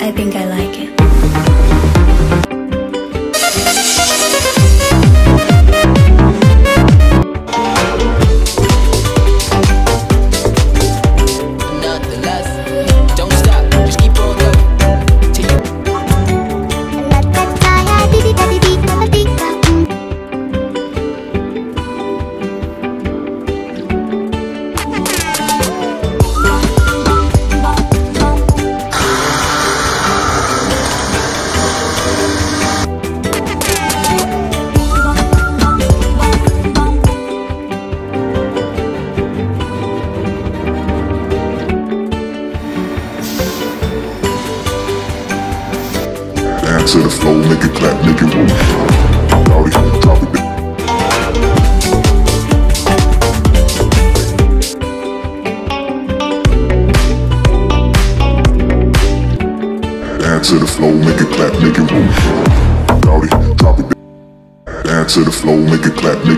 I think I like it. Nothing less. Don't stop, just keep on going. To the flow, make it clap, make it move. Rowdy, drop it. Add to the flow, make it clap, make it move. Rowdy, drop it. Add to the flow, make it clap, make it